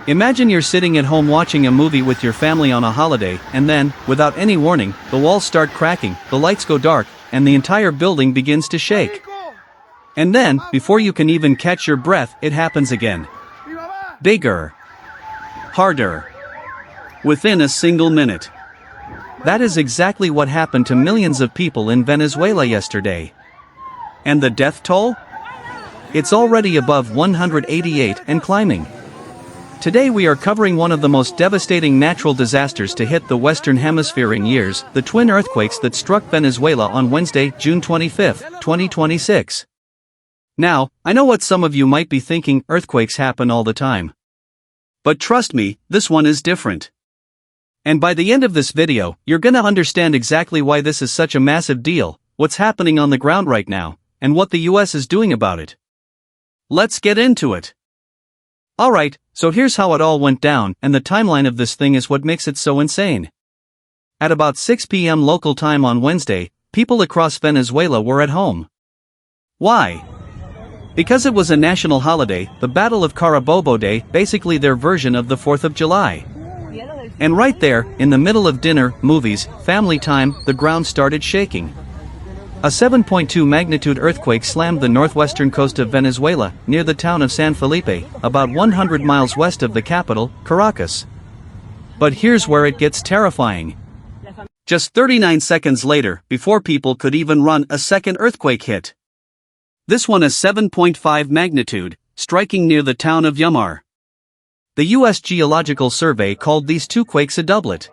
Imagine you're sitting at home watching a movie with your family on a holiday, and then, without any warning, the walls start cracking, the lights go dark, and the entire building begins to shake. And then, before you can even catch your breath, it happens again. Bigger. Harder. Within a single minute. That is exactly what happened to millions of people in Venezuela yesterday. And the death toll? It's already above 188 and climbing. Today we are covering one of the most devastating natural disasters to hit the Western Hemisphere in years, the twin earthquakes that struck Venezuela on Wednesday, June 25, 2026. Now, I know what some of you might be thinking, earthquakes happen all the time. But trust me, this one is different. And by the end of this video, you're gonna understand exactly why this is such a massive deal, what's happening on the ground right now, and what the US is doing about it. Let's get into it. Alright, so here's how it all went down, and the timeline of this thing is what makes it so insane. At about 6 p.m. local time on Wednesday, people across Venezuela were at home. Why? Because it was a national holiday, the Battle of Carabobo Day, basically their version of the 4th of July. And right there, in the middle of dinner, movies, family time, the ground started shaking. A 7.2 magnitude earthquake slammed the northwestern coast of Venezuela, near the town of San Felipe, about 100 miles west of the capital, Caracas. But here's where it gets terrifying. Just 39 seconds later, before people could even run, a second earthquake hit. This one a 7.5 magnitude, striking near the town of Yumar. The U.S. Geological Survey called these two quakes a doublet.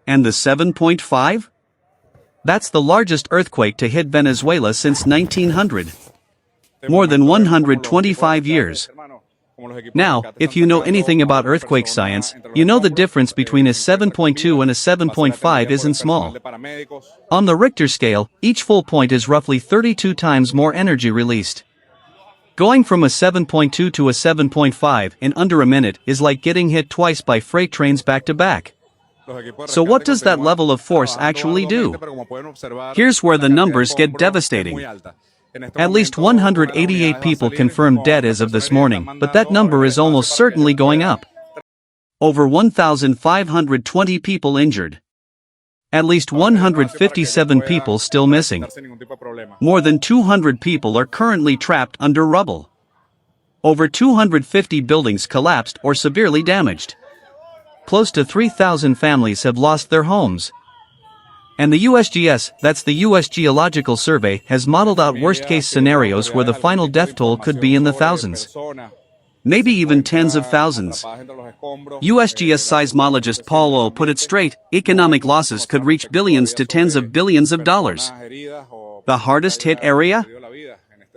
And the 7.5? That's the largest earthquake to hit Venezuela since 1900. More than 125 years. Now, if you know anything about earthquake science, you know the difference between a 7.2 and a 7.5 isn't small. On the Richter scale, each full point is roughly 32 times more energy released. Going from a 7.2 to a 7.5 in under a minute is like getting hit twice by freight trains back to back. So what does that level of force actually do? Here's where the numbers get devastating. At least 188 people confirmed dead as of this morning, but that number is almost certainly going up. Over 1,520 people injured. At least 157 people still missing. More than 200 people are currently trapped under rubble. Over 250 buildings collapsed or severely damaged. Close to 3,000 families have lost their homes. And the USGS, that's the U.S. Geological Survey, has modeled out worst-case scenarios where the final death toll could be in the thousands. Maybe even tens of thousands. USGS seismologist Paul O put it straight, economic losses could reach billions to tens of billions of dollars. The hardest hit area?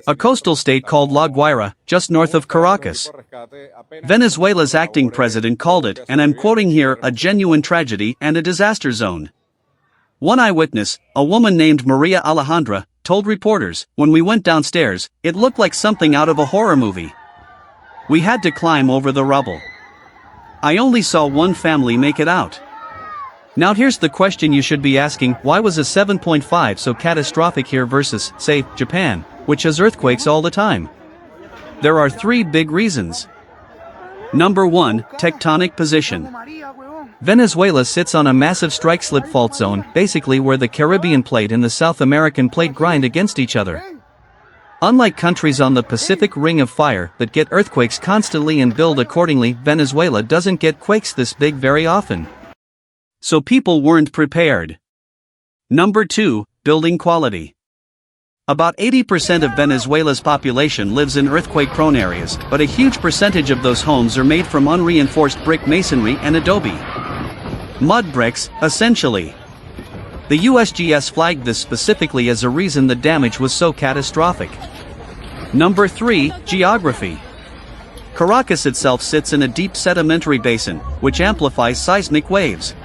A coastal state called La Guaira, just north of Caracas. Venezuela's acting president called it, and I'm quoting here, a genuine tragedy and a disaster zone. One eyewitness, a woman named Maria Alejandra, told reporters, "When we went downstairs, it looked like something out of a horror movie. We had to climb over the rubble. I only saw one family make it out." Now here's the question you should be asking, why was a 7.5 so catastrophic here versus, say, Japan, which has earthquakes all the time? There are three big reasons. Number 1, tectonic position. Venezuela sits on a massive strike-slip fault zone, basically where the Caribbean plate and the South American plate grind against each other. Unlike countries on the Pacific Ring of Fire that get earthquakes constantly and build accordingly, Venezuela doesn't get quakes this big very often. So people weren't prepared. Number 2, building quality. About 80% of Venezuela's population lives in earthquake-prone areas, but a huge percentage of those homes are made from unreinforced brick masonry and adobe. Mud bricks, essentially. The USGS flagged this specifically as a reason the damage was so catastrophic. Number 3, geography. Caracas itself sits in a deep sedimentary basin, which amplifies seismic waves.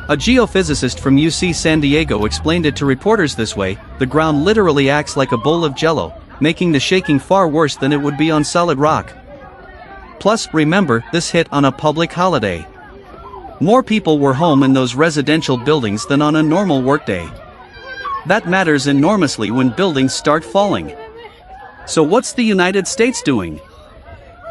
A geophysicist from UC San Diego explained it to reporters this way: the ground literally acts like a bowl of jello, making the shaking far worse than it would be on solid rock. Plus, remember, this hit on a public holiday. More people were home in those residential buildings than on a normal workday. That matters enormously when buildings start falling. So what's the United States doing?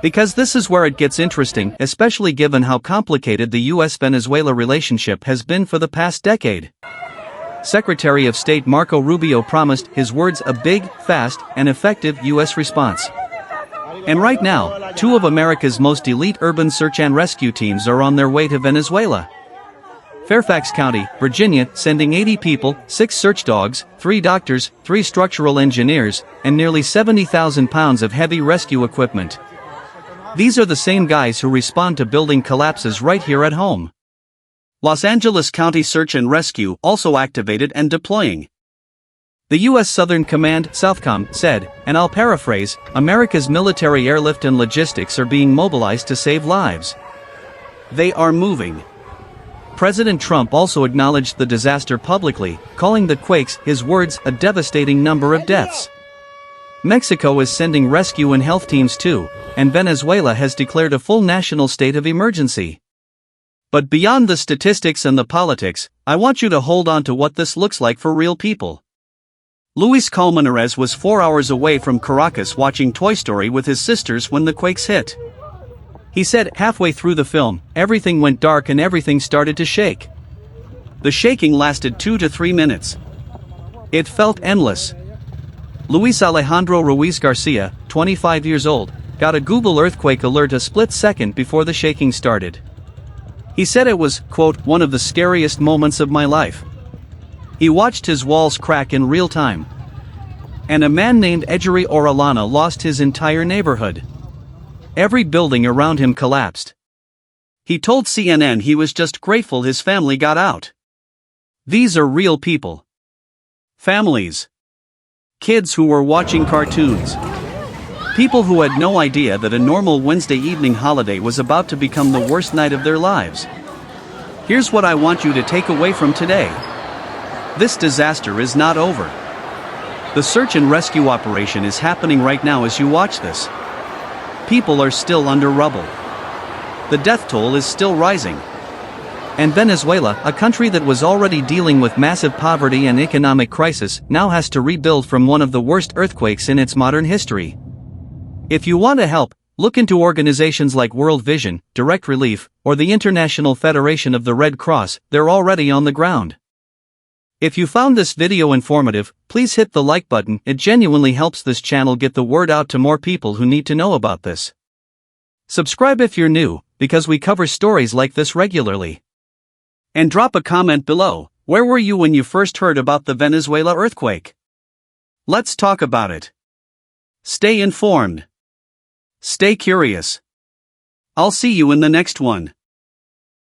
Because this is where it gets interesting, especially given how complicated the US-Venezuela relationship has been for the past decade. Secretary of State Marco Rubio promised his words a big, fast, and effective US response. And right now, two of America's most elite urban search and rescue teams are on their way to Venezuela. Fairfax County, Virginia, sending 80 people, 6 search dogs, 3 doctors, 3 structural engineers, and nearly 70,000 pounds of heavy rescue equipment. These are the same guys who respond to building collapses right here at home. Los Angeles County Search and Rescue also activated and deploying. The U.S. Southern Command, SOUTHCOM, said, and I'll paraphrase, America's military airlift and logistics are being mobilized to save lives. They are moving. President Trump also acknowledged the disaster publicly, calling the quakes, his words, a devastating number of deaths. Mexico is sending rescue and health teams too, and Venezuela has declared a full national state of emergency. But beyond the statistics and the politics, I want you to hold on to what this looks like for real people. Luis Colmenares was 4 hours away from Caracas watching Toy Story with his sisters when the quakes hit. He said, halfway through the film, everything went dark and everything started to shake. The shaking lasted 2 to 3 minutes. It felt endless. Luis Alejandro Ruiz Garcia, 25 years old, got a Google earthquake alert a split second before the shaking started. He said it was, quote, one of the scariest moments of my life. He watched his walls crack in real time. And a man named Ejeri Orellana lost his entire neighborhood. Every building around him collapsed. He told CNN he was just grateful his family got out. These are real people. Families. Kids who were watching cartoons. People who had no idea that a normal Wednesday evening holiday was about to become the worst night of their lives. Here's what I want you to take away from today. This disaster is not over. The search and rescue operation is happening right now as you watch this. People are still under rubble. The death toll is still rising. And Venezuela, a country that was already dealing with massive poverty and economic crisis, now has to rebuild from one of the worst earthquakes in its modern history. If you want to help, look into organizations like World Vision, Direct Relief, or the International Federation of the Red Cross. They're already on the ground. If you found this video informative, please hit the like button. It genuinely helps this channel get the word out to more people who need to know about this. Subscribe if you're new, because we cover stories like this regularly. And drop a comment below. Where were you when you first heard about the Venezuela earthquake? Let's talk about it. Stay informed. Stay curious. I'll see you in the next one.